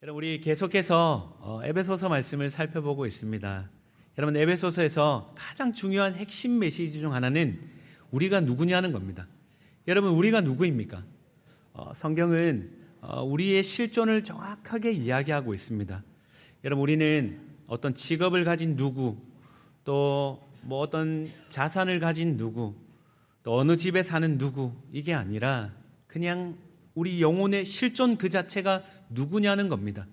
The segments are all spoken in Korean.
여러분, 우리 계속해서 에베소서 말씀을 살펴보고 있습니다. 여러분, 에베소서에서 가장 중요한 핵심 메시지 중 하나는 우리가 누구냐는 겁니다. 여러분, 우리가 누구입니까? 성경은 우리의 실존을 정확하게 이야기하고 있습니다. 여러분, 우리는 어떤 직업을 가진 누구, 또 어떤 자산을 가진 누구, 또 어느 집에 사는 누구, 이게 아니라 그냥 우리 영혼의 실존 그 자체가 누구냐는 겁니다.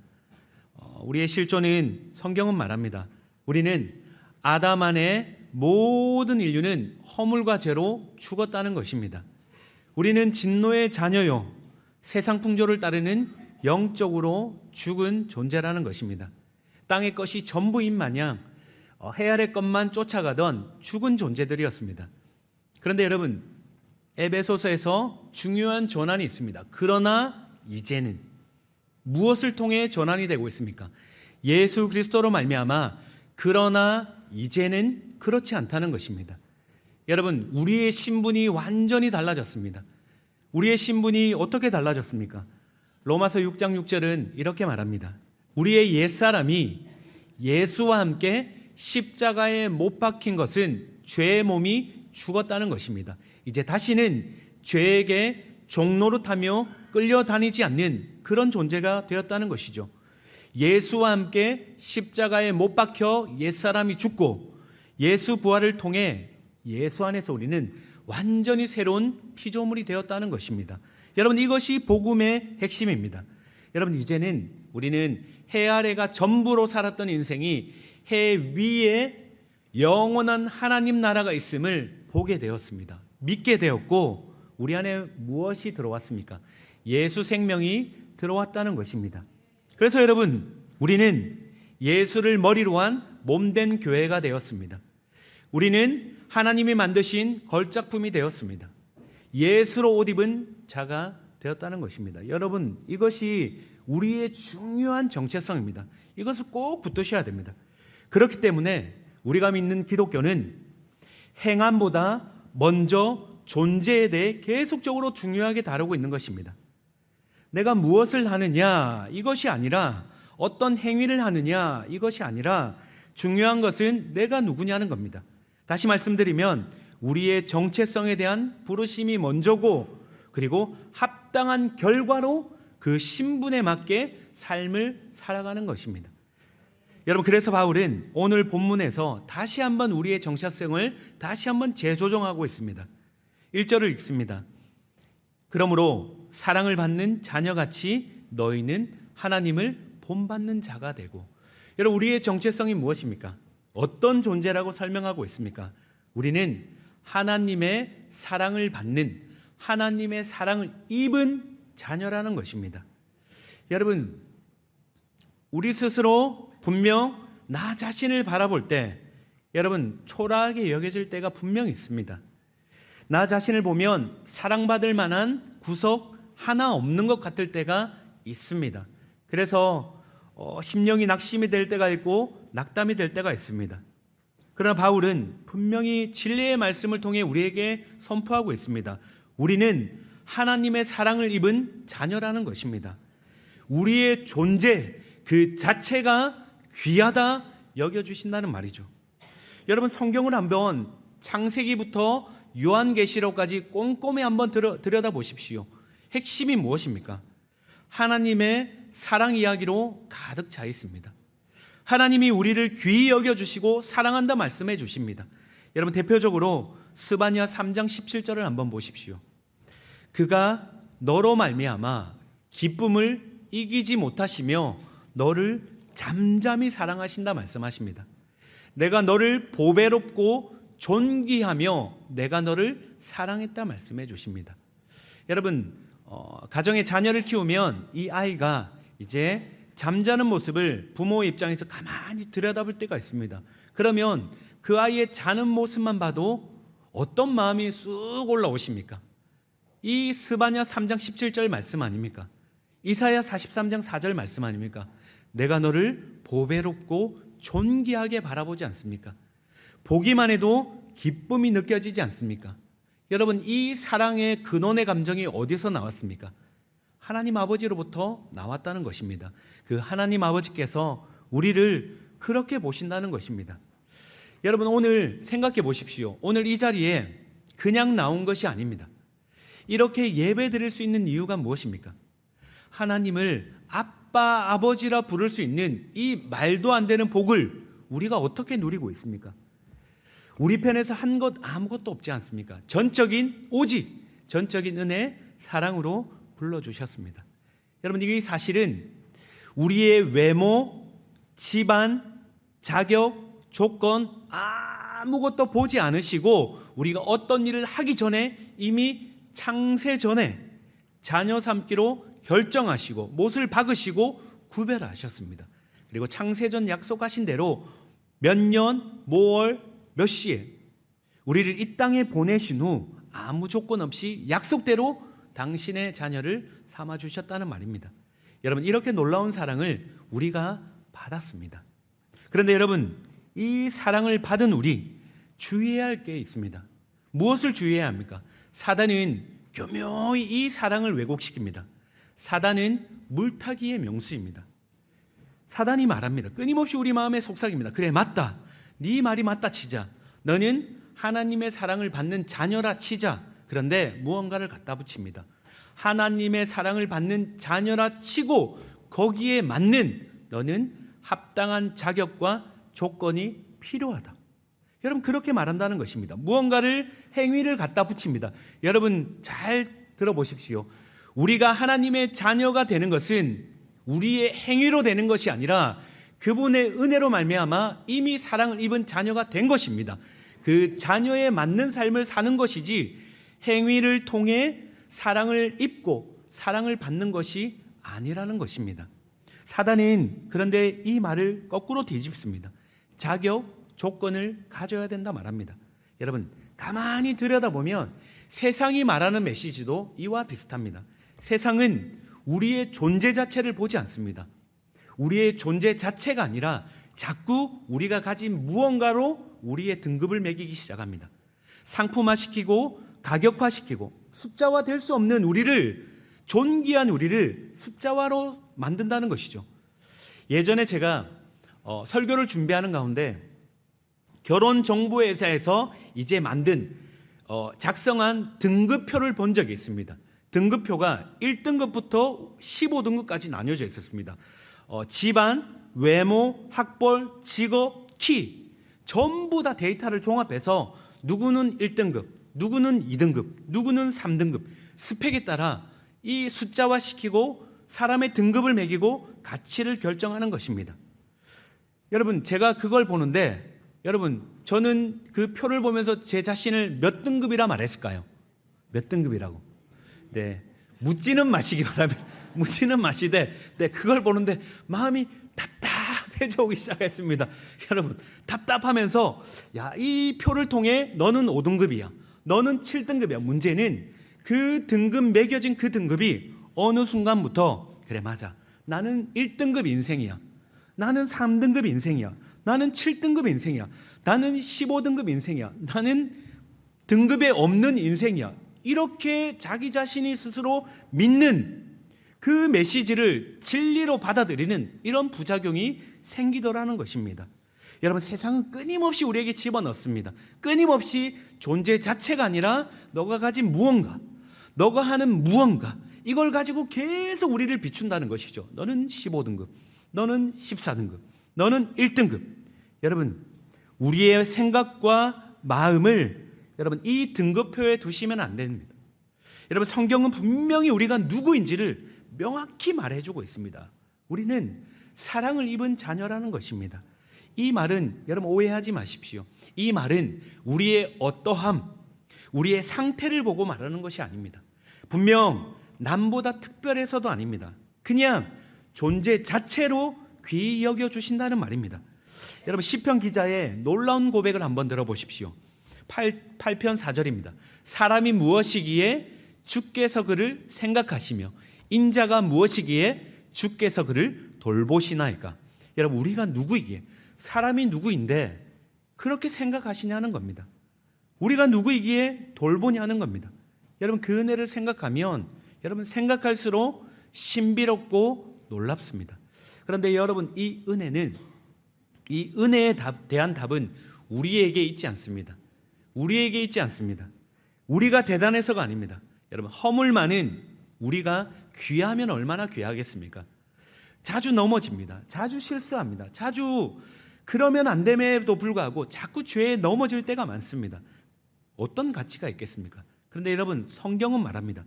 우리의 실존은 성경은 말합니다. 우리는 아담 안에 모든 인류는 허물과 죄로 죽었다는 것입니다. 우리는 진노의 자녀요, 세상 풍조를 따르는 영적으로 죽은 존재라는 것입니다. 땅의 것이 전부인 마냥 해 아래 것만 쫓아가던 죽은 존재들이었습니다. 그런데 여러분, 에베소서에서 중요한 전환이 있습니다. 그러나 이제는 무엇을 통해 전환이 되고 있습니까? 예수 그리스도로 말미암아 그러나 이제는 그렇지 않다는 것입니다. 여러분, 우리의 신분이 완전히 달라졌습니다. 우리의 신분이 어떻게 달라졌습니까? 로마서 6장 6절은 이렇게 말합니다. 우리의 옛사람이 예수와 함께 십자가에 못 박힌 것은 죄의 몸이 죽었다는 것입니다. 이제 다시는 죄에게 종노릇하며 끌려다니지 않는 그런 존재가 되었다는 것이죠. 예수와 함께 십자가에 못 박혀 옛사람이 죽고 예수 부활을 통해 예수 안에서 우리는 완전히 새로운 피조물이 되었다는 것입니다. 여러분, 이것이 복음의 핵심입니다. 여러분, 이제는 우리는 해 아래가 전부로 살았던 인생이 해 위에 영원한 하나님 나라가 있음을 보게 되었습니다. 믿게 되었고, 우리 안에 무엇이 들어왔습니까? 예수 생명이 들어왔다는 것입니다. 그래서 여러분, 우리는 예수를 머리로 한 몸된 교회가 되었습니다. 우리는 하나님이 만드신 걸작품이 되었습니다. 예수로 옷 입은 자가 되었다는 것입니다. 여러분, 이것이 우리의 중요한 정체성입니다. 이것을 꼭 붙드셔야 됩니다. 그렇기 때문에 우리가 믿는 기독교는 행함보다 먼저 존재에 대해 계속적으로 중요하게 다루고 있는 것입니다. 내가 무엇을 하느냐, 이것이 아니라 어떤 행위를 하느냐, 이것이 아니라 중요한 것은 내가 누구냐는 겁니다. 다시 말씀드리면 우리의 정체성에 대한 부르심이 먼저고, 그리고 합당한 결과로 그 신분에 맞게 삶을 살아가는 것입니다. 여러분, 그래서 바울은 오늘 본문에서 다시 한번 우리의 정체성을 다시 한번 재조정하고 있습니다. 1절을 읽습니다. 그러므로 사랑을 받는 자녀같이 너희는 하나님을 본받는 자가 되고. 여러분, 우리의 정체성이 무엇입니까? 어떤 존재라고 설명하고 있습니까? 우리는 하나님의 사랑을 받는, 하나님의 사랑을 입은 자녀라는 것입니다. 여러분, 우리 스스로 분명 나 자신을 바라볼 때 여러분, 초라하게 여겨질 때가 분명히 있습니다. 나 자신을 보면 사랑받을 만한 구석 하나 없는 것 같을 때가 있습니다. 그래서 심령이 낙심이 될 때가 있고 낙담이 될 때가 있습니다. 그러나 바울은 분명히 진리의 말씀을 통해 우리에게 선포하고 있습니다. 우리는 하나님의 사랑을 입은 자녀라는 것입니다. 우리의 존재 그 자체가 귀하다 여겨주신다는 말이죠. 여러분, 성경을 한번 창세기부터 요한계시록까지 꼼꼼히 한번 들여다보십시오. 핵심이 무엇입니까? 하나님의 사랑 이야기로 가득 차 있습니다. 하나님이 우리를 귀히 여겨주시고 사랑한다 말씀해 주십니다. 여러분, 대표적으로 스바냐 3장 17절을 한번 보십시오. 그가 너로 말미암아 기쁨을 이기지 못하시며 너를 잠잠히 사랑하신다 말씀하십니다. 내가 너를 보배롭고 존귀하며 내가 너를 사랑했다 말씀해 주십니다. 여러분, 가정에 자녀를 키우면 이 아이가 이제 잠자는 모습을 부모의 입장에서 가만히 들여다볼 때가 있습니다. 그러면 그 아이의 자는 모습만 봐도 어떤 마음이 쑥 올라오십니까? 이 스바냐 3장 17절 말씀 아닙니까? 이사야 43장 4절 말씀 아닙니까? 내가 너를 보배롭고 존귀하게 바라보지 않습니까? 보기만 해도 기쁨이 느껴지지 않습니까? 여러분, 이 사랑의 근원의 감정이 어디서 나왔습니까? 하나님 아버지로부터 나왔다는 것입니다. 그 하나님 아버지께서 우리를 그렇게 보신다는 것입니다. 여러분, 오늘 생각해 보십시오. 오늘 이 자리에 그냥 나온 것이 아닙니다. 이렇게 예배 드릴 수 있는 이유가 무엇입니까? 하나님을 아빠, 아버지라 부를 수 있는 이 말도 안 되는 복을 우리가 어떻게 누리고 있습니까? 우리 편에서 한 것 아무것도 없지 않습니까? 오직 전적인 은혜, 사랑으로 불러주셨습니다. 여러분, 이게 사실은 우리의 외모, 집안, 자격, 조건 아무것도 보지 않으시고 우리가 어떤 일을 하기 전에 이미 창세 전에 자녀 삼기로 결정하시고 못을 박으시고 구별하셨습니다. 그리고 창세전 약속하신 대로 몇 년, 뭐 월, 몇 시에 우리를 이 땅에 보내신 후 아무 조건 없이 약속대로 당신의 자녀를 삼아주셨다는 말입니다. 여러분, 이렇게 놀라운 사랑을 우리가 받았습니다. 그런데 여러분, 이 사랑을 받은 우리 주의해야 할 게 있습니다. 무엇을 주의해야 합니까? 사단은 교묘히 이 사랑을 왜곡시킵니다. 사단은 물타기의 명수입니다. 사단이 말합니다. 끊임없이 우리 마음에 속삭입니다. 그래, 맞다. 네 말이 맞다 치자. 너는 하나님의 사랑을 받는 자녀라 치자. 그런데 무언가를 갖다 붙입니다. 하나님의 사랑을 받는 자녀라 치고 거기에 맞는 너는 합당한 자격과 조건이 필요하다. 여러분, 그렇게 말한다는 것입니다. 무언가를 행위를 갖다 붙입니다. 여러분, 잘 들어보십시오. 우리가 하나님의 자녀가 되는 것은 우리의 행위로 되는 것이 아니라 그분의 은혜로 말미암아 이미 사랑을 입은 자녀가 된 것입니다. 그 자녀에 맞는 삶을 사는 것이지 행위를 통해 사랑을 입고 사랑을 받는 것이 아니라는 것입니다. 사단은 그런데 이 말을 거꾸로 뒤집습니다. 자격, 조건을 가져야 된다 말합니다. 여러분, 가만히 들여다보면 세상이 말하는 메시지도 이와 비슷합니다. 세상은 우리의 존재 자체를 보지 않습니다. 우리의 존재 자체가 아니라 자꾸 우리가 가진 무언가로 우리의 등급을 매기기 시작합니다. 상품화시키고 가격화시키고 숫자화 될 수 없는 우리를, 존귀한 우리를 숫자화로 만든다는 것이죠. 예전에 제가 설교를 준비하는 가운데 결혼정보회사에서 이제 작성한 등급표를 본 적이 있습니다. 등급표가 1등급부터 15등급까지 나뉘어져 있었습니다. 집안, 외모, 학벌, 직업, 키 전부 다 데이터를 종합해서 누구는 1등급, 누구는 2등급, 누구는 3등급 스펙에 따라 이 숫자화시키고 사람의 등급을 매기고 가치를 결정하는 것입니다. 여러분, 제가 그걸 보는데 여러분, 저는 그 표를 보면서 제 자신을 몇 등급이라 말했을까요? 몇 등급이라고? 네, 묻지는 마시기 바랍니다. 묻지는 마시되, 네, 그걸 보는데 마음이 답답해져 오기 시작했습니다. 여러분, 답답하면서 이 표를 통해 너는 5등급이야, 너는 7등급이야. 문제는 그 등급, 매겨진 그 등급이 어느 순간부터 그래, 맞아, 나는 1등급 인생이야, 나는 3등급 인생이야, 나는 7등급 인생이야, 나는 15등급 인생이야, 나는 등급에 없는 인생이야, 이렇게 자기 자신이 스스로 믿는 그 메시지를 진리로 받아들이는 이런 부작용이 생기더라는 것입니다. 여러분, 세상은 끊임없이 우리에게 집어넣습니다. 끊임없이 존재 자체가 아니라 너가 가진 무언가, 너가 하는 무언가, 이걸 가지고 계속 우리를 비춘다는 것이죠. 너는 15등급, 너는 14등급, 너는 1등급. 여러분, 우리의 생각과 마음을 여러분 이 등급표에 두시면 안 됩니다. 여러분, 성경은 분명히 우리가 누구인지를 명확히 말해주고 있습니다. 우리는 사랑을 입은 자녀라는 것입니다. 이 말은 여러분 오해하지 마십시오. 이 말은 우리의 어떠함, 우리의 상태를 보고 말하는 것이 아닙니다. 분명 남보다 특별해서도 아닙니다. 그냥 존재 자체로 귀히 여겨주신다는 말입니다. 여러분, 시편 기자의 놀라운 고백을 한번 들어보십시오. 8편 4절입니다. 사람이 무엇이기에 주께서 그를 생각하시며 인자가 무엇이기에 주께서 그를 돌보시나이까. 여러분, 우리가 누구이기에, 사람이 누구인데 그렇게 생각하시냐는 겁니다. 우리가 누구이기에 돌보냐는 겁니다. 여러분, 그 은혜를 생각하면 여러분 생각할수록 신비롭고 놀랍습니다. 그런데 여러분, 이 은혜에 대한 답은 우리에게 있지 않습니다. 우리에게 있지 않습니다. 우리가 대단해서가 아닙니다. 여러분, 허물 많은 우리가 귀하면 얼마나 귀하겠습니까? 자주 넘어집니다. 자주 실수합니다. 자주 그러면 안 됨에도 불구하고 자꾸 죄에 넘어질 때가 많습니다. 어떤 가치가 있겠습니까? 그런데 여러분, 성경은 말합니다.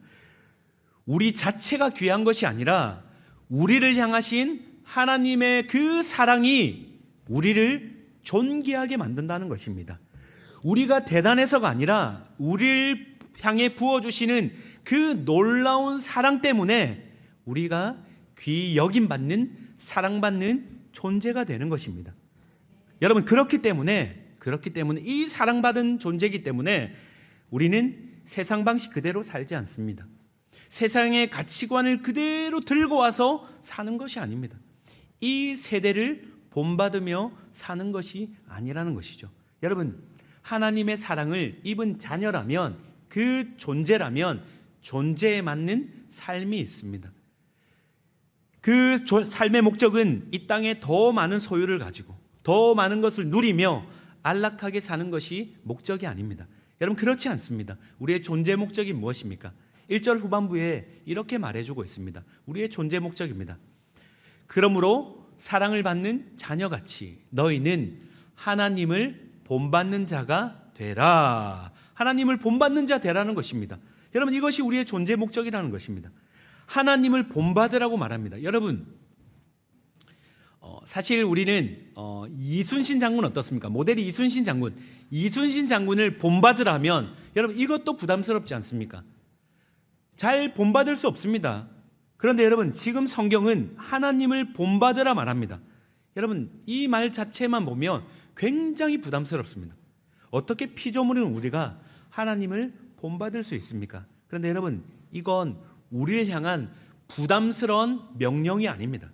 우리 자체가 귀한 것이 아니라 우리를 향하신 하나님의 그 사랑이 우리를 존귀하게 만든다는 것입니다. 우리가 대단해서가 아니라 우리를 향해 부어주시는 그 놀라운 사랑 때문에 우리가 귀히 여김받는, 사랑받는 존재가 되는 것입니다. 여러분, 그렇기 때문에 이 사랑받은 존재이기 때문에 우리는 세상 방식 그대로 살지 않습니다. 세상의 가치관을 그대로 들고 와서 사는 것이 아닙니다. 이 세대를 본받으며 사는 것이 아니라는 것이죠. 여러분, 하나님의 사랑을 입은 자녀라면, 그 존재라면 존재에 맞는 삶이 있습니다. 그 삶의 목적은 이 땅에 더 많은 소유를 가지고 더 많은 것을 누리며 안락하게 사는 것이 목적이 아닙니다. 여러분, 그렇지 않습니다. 우리의 존재 목적이 무엇입니까? 1절 후반부에 이렇게 말해주고 있습니다. 우리의 존재 목적입니다. 그러므로 사랑을 받는 자녀같이 너희는 하나님을 본받는 자가 되라. 하나님을 본받는 자 되라는 것입니다. 여러분, 이것이 우리의 존재 목적이라는 것입니다. 하나님을 본받으라고 말합니다. 여러분, 사실 우리는 이순신 장군 어떻습니까? 모델이 이순신 장군을 본받으라면 여러분, 이것도 부담스럽지 않습니까? 잘 본받을 수 없습니다. 그런데 여러분, 지금 성경은 하나님을 본받으라 말합니다. 여러분, 이 말 자체만 보면 굉장히 부담스럽습니다. 어떻게 피조물인 우리가 하나님을 본받을 수 있습니까? 그런데 여러분, 이건 우리를 향한 부담스러운 명령이 아닙니다.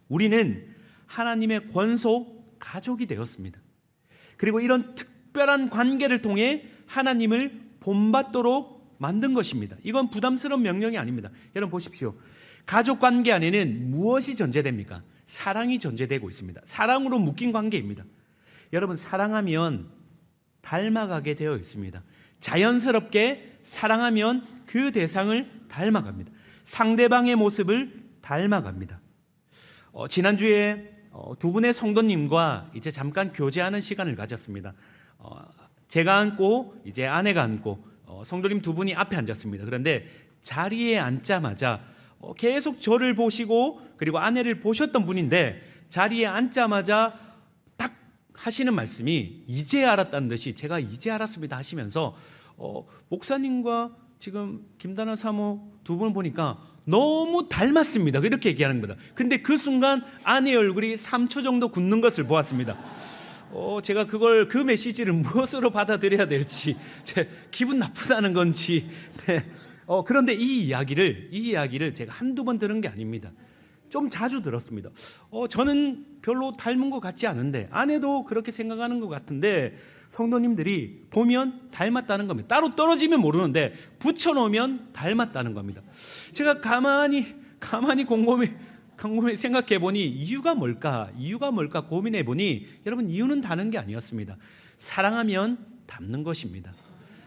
우리는 하나님의 권속 가족이 되었습니다. 그리고 이런 특별한 관계를 통해 하나님을 본받도록 만든 것입니다. 이건 부담스러운 명령이 아닙니다. 여러분 보십시오. 가족 관계 안에는 무엇이 전제됩니까? 사랑이 전제되고 있습니다. 사랑으로 묶인 관계입니다. 여러분, 사랑하면 닮아가게 되어 있습니다. 자연스럽게 사랑하면 그 대상을 닮아갑니다. 상대방의 모습을 닮아갑니다. 지난주에 두 분의 성도님과 이제 잠깐 교제하는 시간을 가졌습니다. 제가 앉고 이제 아내가 앉고 성도님 두 분이 앞에 앉았습니다. 그런데 자리에 앉자마자 계속 저를 보시고 그리고 아내를 보셨던 분인데 자리에 앉자마자 딱 하시는 말씀이 이제 알았다는 듯이 제가 이제 알았습니다 하시면서 목사님과 지금 김단아 사모 두 분 보니까 너무 닮았습니다. 이렇게 얘기하는 겁니다. 근데 그 순간 아내의 얼굴이 3초 정도 굳는 것을 보았습니다. 제가 그 메시지를 무엇으로 받아들여야 될지, 기분 나쁘다는 건지. 네. 그런데 이 이야기를 제가 한두 번 들은 게 아닙니다. 좀 자주 들었습니다. 저는 별로 닮은 것 같지 않은데 아내도 그렇게 생각하는 것 같은데 성도님들이 보면 닮았다는 겁니다. 따로 떨어지면 모르는데 붙여놓으면 닮았다는 겁니다. 제가 가만히 곰곰이 생각해 보니 이유가 뭘까 고민해 보니 여러분, 이유는 다른 게 아니었습니다. 사랑하면 닮는 것입니다.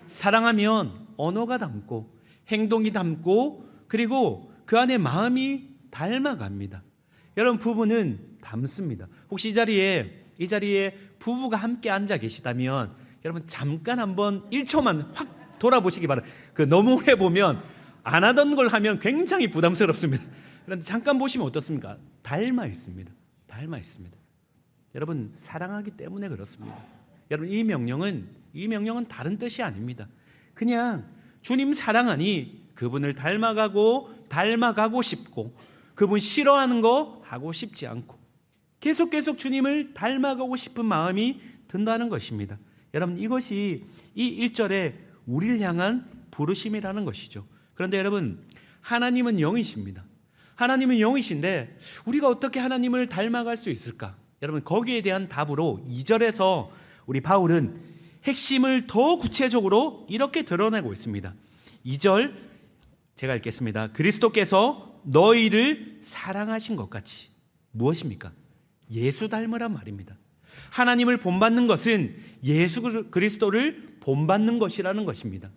사랑하면 언어가 닮고 행동이 닮고 그리고 그 안에 마음이 닮아갑니다. 여러분, 부부는 닮습니다. 혹시 이 자리에 부부가 함께 앉아 계시다면 여러분, 잠깐 한번 1초만 확 돌아보시기 바랍니다. 너무 오래 보면 안 하던 걸 하면 굉장히 부담스럽습니다. 그런데 잠깐 보시면 어떻습니까? 닮아 있습니다. 여러분, 사랑하기 때문에 그렇습니다. 여러분, 이 명령은 다른 뜻이 아닙니다. 그냥 주님 사랑하니 그분을 닮아가고 싶고 그분 싫어하는 거 하고 싶지 않고 계속 주님을 닮아가고 싶은 마음이 든다는 것입니다. 여러분, 이것이 이 1절에 우리를 향한 부르심이라는 것이죠. 그런데 여러분, 하나님은 영이십니다. 하나님은 영이신데 우리가 어떻게 하나님을 닮아갈 수 있을까? 여러분, 거기에 대한 답으로 2절에서 우리 바울은 핵심을 더 구체적으로 이렇게 드러내고 있습니다. 2절 제가 읽겠습니다. 그리스도께서 너희를 사랑하신 것 같이. 무엇입니까? 예수 닮으란 말입니다. 하나님을 본받는 것은 예수 그리스도를 본받는 것이라는 것입니다.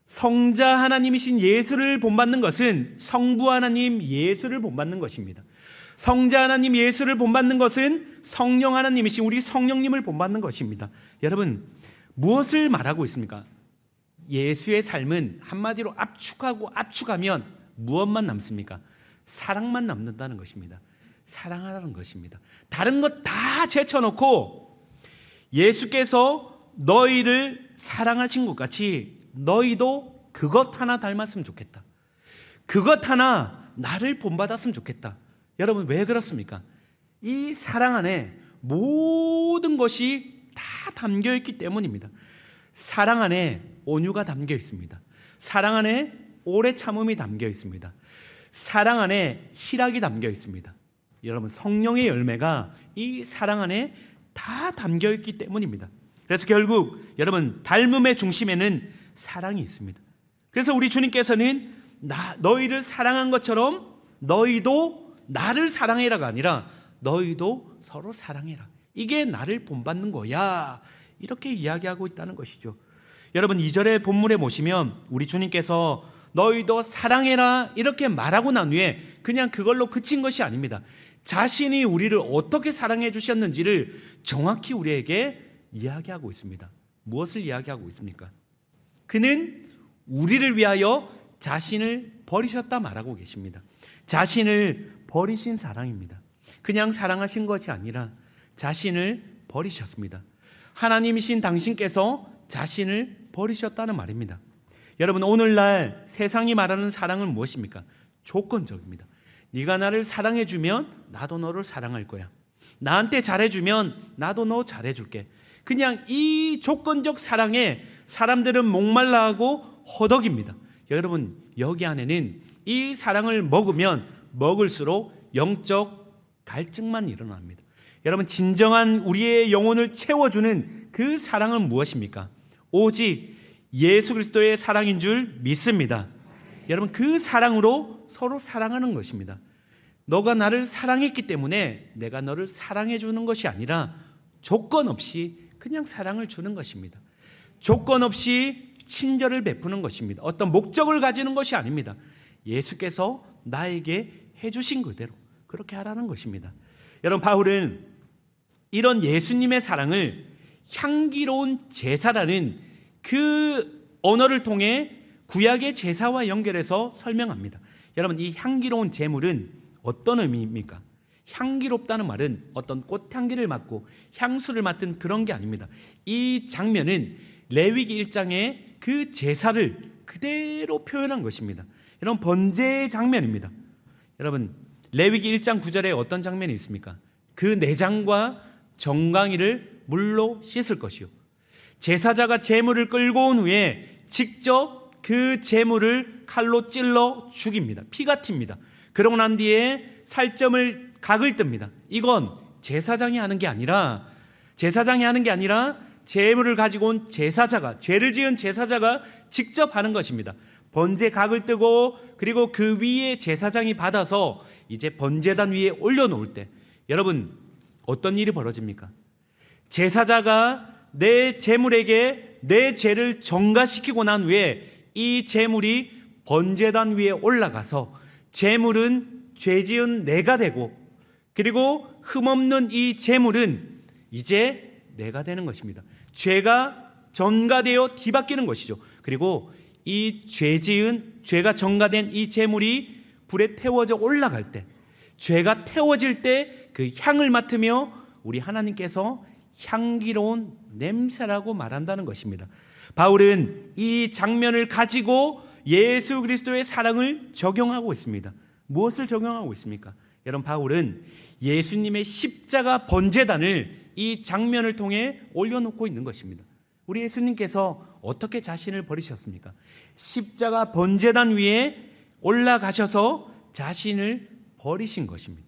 성자 하나님이신 예수를 본받는 것은 성부 하나님 예수를 본받는 것입니다. 성자 하나님 예수를 본받는 것은 성령 하나님이신 우리 성령님을 본받는 것입니다. 여러분, 무엇을 말하고 있습니까? 예수의 삶은 한마디로 압축하면 무엇만 남습니까? 사랑만 남는다는 것입니다. 사랑하라는 것입니다. 다른 것 다 제쳐놓고 예수께서 너희를 사랑하신 것 같이 너희도 그것 하나 닮았으면 좋겠다. 그것 하나 나를 본받았으면 좋겠다. 여러분, 왜 그렇습니까? 이 사랑 안에 모든 것이 다 담겨 있기 때문입니다. 사랑 안에 온유가 담겨 있습니다. 사랑 안에 오래 참음이 담겨 있습니다. 사랑 안에 희락이 담겨 있습니다. 여러분, 성령의 열매가 이 사랑 안에 다 담겨 있기 때문입니다. 그래서 결국 여러분, 닮음의 중심에는 사랑이 있습니다. 그래서 우리 주님께서는 너희를 사랑한 것처럼 너희도 나를 사랑해라가 아니라 너희도 서로 사랑해라. 이게 나를 본받는 거야. 이렇게 이야기하고 있다는 것이죠. 여러분, 2절의 본문에 보시면 우리 주님께서 너희도 사랑해라 이렇게 말하고 난 후에 그냥 그걸로 그친 것이 아닙니다. 자신이 우리를 어떻게 사랑해 주셨는지를 정확히 우리에게 이야기하고 있습니다. 무엇을 이야기하고 있습니까? 그는 우리를 위하여 자신을 버리셨다 말하고 계십니다. 자신을 버리신 사랑입니다. 그냥 사랑하신 것이 아니라 자신을 버리셨습니다. 하나님이신 당신께서 자신을 버리셨다는 말입니다. 여러분, 오늘날 세상이 말하는 사랑은 무엇입니까? 조건적입니다. 네가 나를 사랑해주면 나도 너를 사랑할 거야. 나한테 잘해주면 나도 너 잘해줄게. 그냥 이 조건적 사랑에 사람들은 목말라하고 허덕입니다. 여러분, 여기 안에는 이 사랑을 먹으면 먹을수록 영적 갈증만 일어납니다. 여러분, 진정한 우리의 영혼을 채워주는 그 사랑은 무엇입니까? 오직 예수 그리스도의 사랑인 줄 믿습니다. 여러분, 그 사랑으로 서로 사랑하는 것입니다. 너가 나를 사랑했기 때문에 내가 너를 사랑해 주는 것이 아니라 조건 없이 그냥 사랑을 주는 것입니다. 조건 없이 친절을 베푸는 것입니다. 어떤 목적을 가지는 것이 아닙니다. 예수께서 나에게 해주신 그대로 그렇게 하라는 것입니다. 여러분, 바울은 이런 예수님의 사랑을 향기로운 제사라는 그 언어를 통해 구약의 제사와 연결해서 설명합니다. 여러분, 이 향기로운 제물은 어떤 의미입니까? 향기롭다는 말은 어떤 꽃향기를 맡고 향수를 맡은 그런 게 아닙니다. 이 장면은 레위기 1장의 그 제사를 그대로 표현한 것입니다. 이런 번제의 장면입니다. 여러분, 레위기 1장 9절에 어떤 장면이 있습니까? 그 내장과 정강이를 물로 씻을 것이요, 제사자가 제물을 끌고 온 후에 직접 그 제물을 칼로 찔러 죽입니다. 피가 튑니다. 그러고 난 뒤에 살점을 각을 뜹니다. 이건 제사장이 하는 게 아니라 제물을 가지고 온 제사자가, 죄를 지은 제사자가 직접 하는 것입니다. 번제 각을 뜨고 그리고 그 위에 제사장이 받아서 이제 번제단 위에 올려놓을 때 여러분, 어떤 일이 벌어집니까? 제사자가 내 제물에게 내 죄를 전가시키고 난 후에 이 제물이 번제단 위에 올라가서 제물은 죄 지은 내가 되고 그리고 흠없는 이 제물은 이제 내가 되는 것입니다. 죄가 전가되어 뒤바뀌는 것이죠. 그리고 이 죄가 전가된 이 제물이 불에 태워져 올라갈 때, 죄가 태워질 때 그 향을 맡으며 우리 하나님께서 향기로운 냄새라고 말한다는 것입니다. 바울은 이 장면을 가지고 예수 그리스도의 사랑을 적용하고 있습니다. 무엇을 적용하고 있습니까? 여러분, 바울은 예수님의 십자가 번제단을 이 장면을 통해 올려놓고 있는 것입니다. 우리 예수님께서 어떻게 자신을 버리셨습니까? 십자가 번제단 위에 올라가셔서 자신을 버리신 것입니다.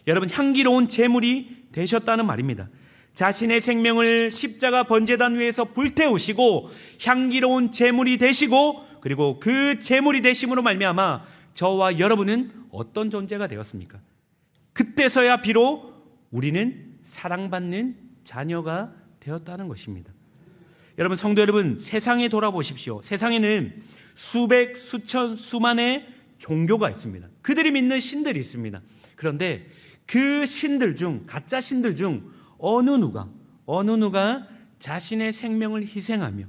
여러분, 향기로운 제물이 되셨다는 말입니다. 자신의 생명을 십자가 번제단 위에서 불태우시고 향기로운 제물이 되시고 그리고 그 제물이 되심으로 말미암아 저와 여러분은 어떤 존재가 되었습니까? 그때서야 비록 우리는 사랑받는 자녀가 되었다는 것입니다. 여러분, 성도 여러분, 세상에 돌아보십시오. 세상에는 수백, 수천, 수만의 종교가 있습니다. 그들이 믿는 신들이 있습니다. 그런데 그 신들 중, 가짜 신들 중 어느 누가 자신의 생명을 희생하며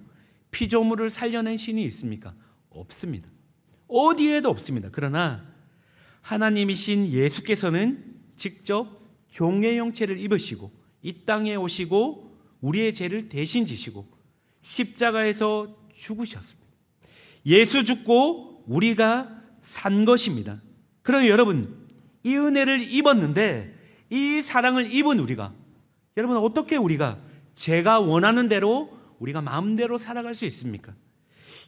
피조물을 살려낸 신이 있습니까? 없습니다. 어디에도 없습니다. 그러나 하나님이신 예수께서는 직접 종의 형체를 입으시고 이 땅에 오시고 우리의 죄를 대신 지시고 십자가에서 죽으셨습니다. 예수 죽고 우리가 산 것입니다. 그럼 여러분, 이 은혜를 입었는데 이 사랑을 입은 우리가, 여러분, 어떻게 우리가 제가 원하는 대로 우리가 마음대로 살아갈 수 있습니까?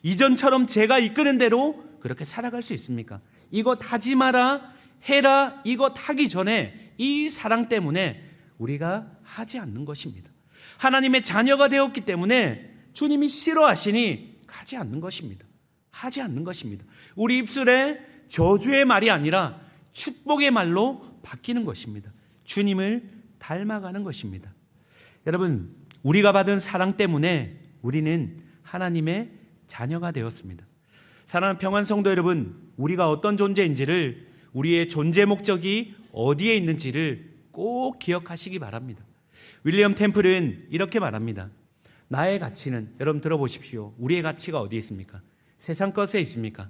이전처럼 제가 이끄는 대로 그렇게 살아갈 수 있습니까? 이것 하지 마라, 해라, 이것 하기 전에 이 사랑 때문에 우리가 하지 않는 것입니다. 하나님의 자녀가 되었기 때문에 주님이 싫어하시니 가지 않는 것입니다. 하지 않는 것입니다. 우리 입술에 저주의 말이 아니라 축복의 말로 바뀌는 것입니다. 주님을 닮아가는 것입니다. 여러분, 우리가 받은 사랑 때문에 우리는 하나님의 자녀가 되었습니다. 사랑하는 평안성도 여러분, 우리가 어떤 존재인지를, 우리의 존재 목적이 어디에 있는지를 꼭 기억하시기 바랍니다. 윌리엄 템플은 이렇게 말합니다. 나의 가치는, 여러분 들어보십시오. 우리의 가치가 어디에 있습니까? 세상 것에 있습니까?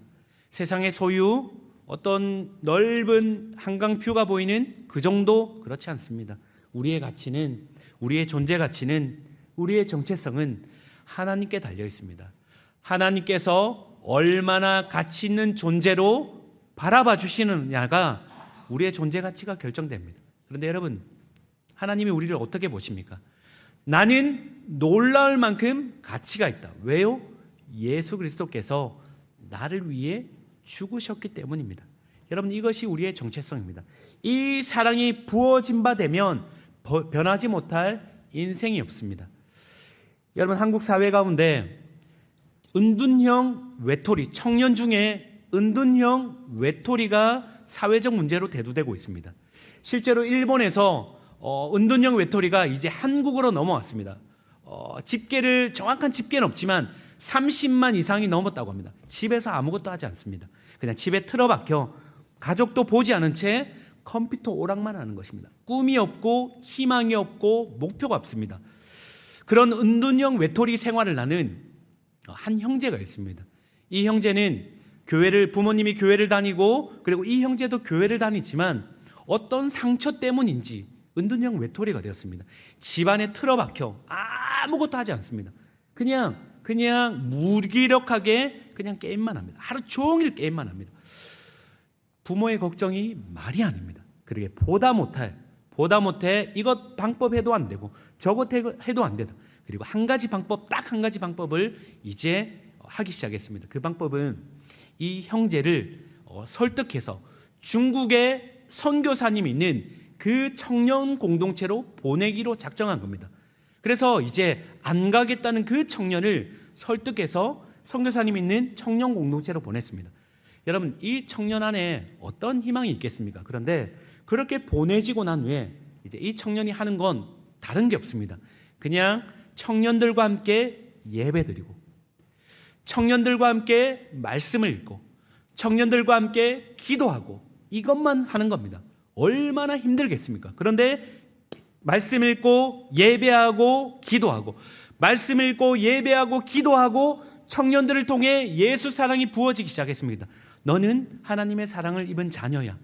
세상의 소유, 어떤 넓은 한강뷰가 보이는 그 정도? 그렇지 않습니다. 우리의 가치는, 우리의 존재 가치는, 우리의 정체성은 하나님께 달려 있습니다. 하나님께서 얼마나 가치 있는 존재로 바라봐 주시느냐가 우리의 존재 가치가 결정됩니다. 그런데 여러분, 하나님이 우리를 어떻게 보십니까? 나는 놀라울 만큼 가치가 있다. 왜요? 예수 그리스도께서 나를 위해 죽으셨기 때문입니다. 여러분, 이것이 우리의 정체성입니다. 이 사랑이 부어진 바 되면 변하지 못할 인생이 없습니다. 여러분, 한국 사회 가운데 은둔형 외톨이, 청년 중에 은둔형 외톨이가 사회적 문제로 대두되고 있습니다. 실제로 일본에서 은둔형 외톨이가 이제 한국으로 넘어왔습니다. 정확한 집계는 없지만 30만 이상이 넘었다고 합니다. 집에서 아무것도 하지 않습니다. 그냥 집에 틀어박혀 가족도 보지 않은 채 컴퓨터 오락만 하는 것입니다. 꿈이 없고 희망이 없고 목표가 없습니다. 그런 은둔형 외톨이 생활을 나는 한 형제가 있습니다. 이 형제는 부모님이 교회를 다니고, 그리고 이 형제도 교회를 다니지만 어떤 상처 때문인지 은둔형 외톨이가 되었습니다. 집안에 틀어박혀 아무것도 하지 않습니다. 그냥 무기력하게 그냥 게임만 합니다. 하루 종일 게임만 합니다. 부모의 걱정이 말이 아닙니다. 그러게 보다 못해 이것 방법 해도 안 되고 저것 해도 안 되다. 그리고 딱 한 가지 방법을 이제 하기 시작했습니다. 그 방법은 이 형제를 설득해서 중국에 선교사님이 있는 그 청년 공동체로 보내기로 작정한 겁니다. 그래서 이제 안 가겠다는 그 청년을 설득해서 선교사님이 있는 청년 공동체로 보냈습니다. 여러분, 이 청년 안에 어떤 희망이 있겠습니까? 그런데 그렇게 보내지고 난 후에 이제 이 청년이 하는 건 다른 게 없습니다. 그냥 청년들과 함께 예배드리고, 청년들과 함께 말씀을 읽고, 청년들과 함께 기도하고, 이것만 하는 겁니다. 얼마나 힘들겠습니까? 그런데 말씀 읽고 예배하고 기도하고, 말씀 읽고 예배하고 기도하고, 청년들을 통해 예수 사랑이 부어지기 시작했습니다. 너는 하나님의 사랑을 입은 자녀야.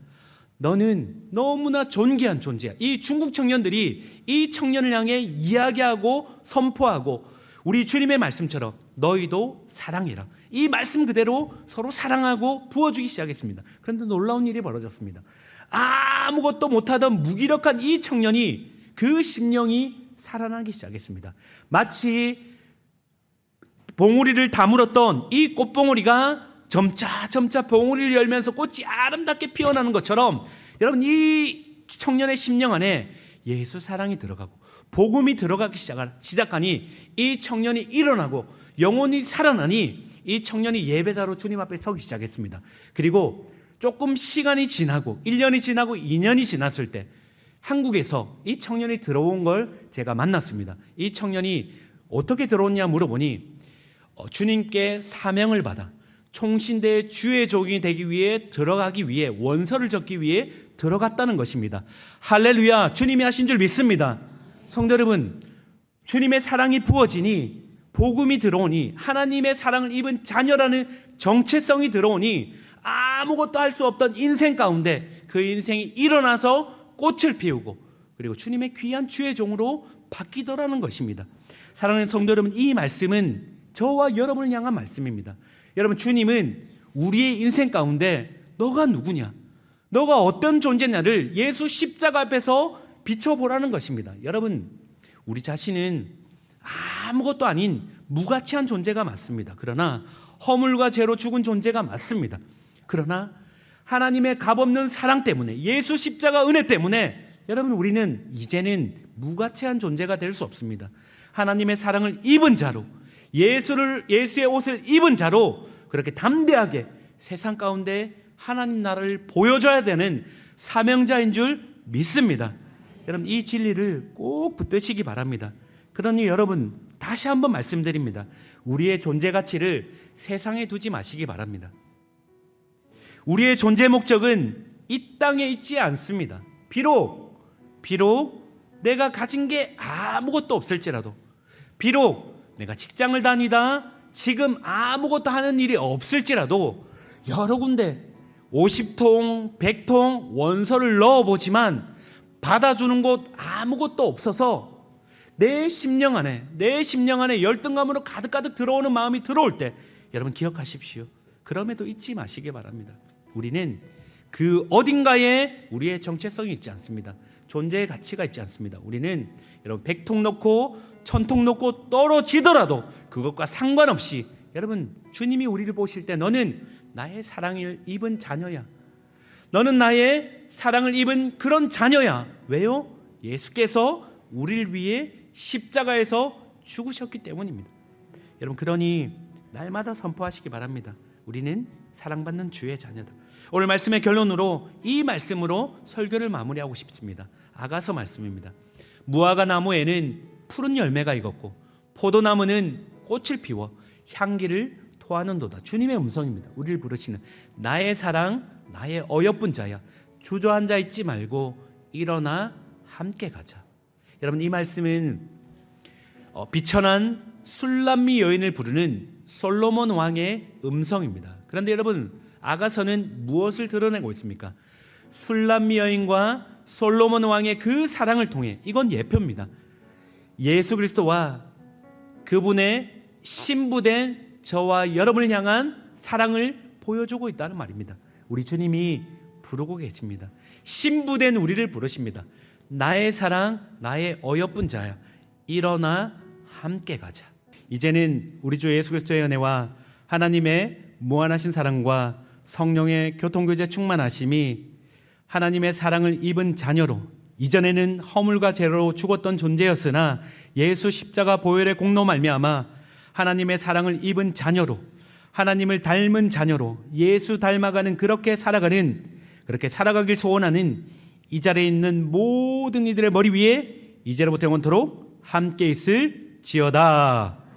너는 너무나 존귀한 존재야. 이 중국 청년들이 이 청년을 향해 이야기하고 선포하고, 우리 주님의 말씀처럼 너희도 사랑해라, 이 말씀 그대로 서로 사랑하고 부어주기 시작했습니다. 그런데 놀라운 일이 벌어졌습니다. 아무것도 못하던 무기력한 이 청년이, 그 심령이 살아나기 시작했습니다. 마치 봉우리를 다물었던 이 꽃봉우리가 점차 봉우리를 열면서 꽃이 아름답게 피어나는 것처럼, 여러분, 이 청년의 심령 안에 예수 사랑이 들어가고 복음이 들어가기 시작하니 이 청년이 일어나고 영혼이 살아나니 이 청년이 예배자로 주님 앞에 서기 시작했습니다. 그리고 조금 시간이 지나고 1년이 지나고 2년이 지났을 때 한국에서 이 청년이 들어온 걸 제가 만났습니다. 이 청년이 어떻게 들어왔냐 물어보니 주님께 사명을 받아 총신대의 주의 종이 되기 위해 들어가기 위해 원서를 적기 위해 들어갔다는 것입니다. 할렐루야. 주님이 하신 줄 믿습니다. 성도 여러분, 주님의 사랑이 부어지니 복음이 들어오니 하나님의 사랑을 입은 자녀라는 정체성이 들어오니 아무것도 할 수 없던 인생 가운데 그 인생이 일어나서 꽃을 피우고 그리고 주님의 귀한 주의 종으로 바뀌더라는 것입니다. 사랑하는 성도 여러분, 이 말씀은 저와 여러분을 향한 말씀입니다. 여러분, 주님은 우리의 인생 가운데 너가 누구냐, 너가 어떤 존재냐를 예수 십자가 앞에서 비춰보라는 것입니다. 여러분, 우리 자신은 아무것도 아닌 무가치한 존재가 맞습니다. 그러나 허물과 죄로 죽은 존재가 맞습니다. 그러나 하나님의 값없는 사랑 때문에, 예수 십자가 은혜 때문에 여러분, 우리는 이제는 무가치한 존재가 될 수 없습니다. 하나님의 사랑을 입은 자로, 예수의 옷을 입은 자로 그렇게 담대하게 세상 가운데 하나님 나라를 보여줘야 되는 사명자인 줄 믿습니다. 여러분, 이 진리를 꼭 붙드시기 바랍니다. 그러니 여러분, 다시 한번 말씀드립니다. 우리의 존재 가치를 세상에 두지 마시기 바랍니다. 우리의 존재 목적은 이 땅에 있지 않습니다. 비록 내가 가진 게 아무것도 없을지라도, 비록 내가 직장을 다니다 지금 아무것도 하는 일이 없을지라도 여러 군데 50통, 100통 원서를 넣어보지만 받아주는 곳 아무것도 없어서 내 심령 안에 열등감으로 가득가득 들어오는 마음이 들어올 때 여러분 기억하십시오. 그럼에도 잊지 마시기 바랍니다. 우리는 그 어딘가에 우리의 정체성이 있지 않습니다. 존재의 가치가 있지 않습니다. 우리는 여러분 100통 넣고 1000통 넣고 떨어지더라도 그것과 상관없이 여러분, 주님이 우리를 보실 때 너는 나의 사랑을 입은 자녀야, 너는 나의 사랑을 입은 그런 자녀야. 왜요? 예수께서 우리를 위해 십자가에서 죽으셨기 때문입니다. 여러분, 그러니 날마다 선포하시기 바랍니다. 우리는 사랑받는 주의 자녀다. 오늘 말씀의 결론으로 이 말씀으로 설교를 마무리하고 싶습니다. 아가서 말씀입니다. 무화과 나무에는 푸른 열매가 익었고 포도나무는 꽃을 피워 향기를 토하는도다. 주님의 음성입니다. 우리를 부르시는 나의 사랑, 나의 어여쁜 자야, 주저앉아 있지 말고 일어나 함께 가자. 여러분, 이 말씀은 비천한 술람미 여인을 부르는 솔로몬 왕의 음성입니다. 그런데 여러분, 아가서는 무엇을 드러내고 있습니까? 술람미 여인과 솔로몬 왕의 그 사랑을 통해, 이건 예표입니다. 예수 그리스도와 그분의 신부된 저와 여러분을 향한 사랑을 보여주고 있다는 말입니다. 우리 주님이 부르고 계십니다. 신부된 우리를 부르십니다. 나의 사랑, 나의 어여쁜 자야, 일어나 함께 가자. 이제는 우리 주 예수 그리스도의 은혜와 하나님의 무한하신 사랑과 성령의 교통교제 충만하심이 하나님의 사랑을 입은 자녀로, 이전에는 허물과 죄로 죽었던 존재였으나 예수 십자가 보혈의 공로 말미암아 하나님의 사랑을 입은 자녀로, 하나님을 닮은 자녀로 예수 닮아가는 그렇게 살아가길 소원하는 이 자리에 있는 모든 이들의 머리 위에 이제로부터 영원토록 함께 있을지어다.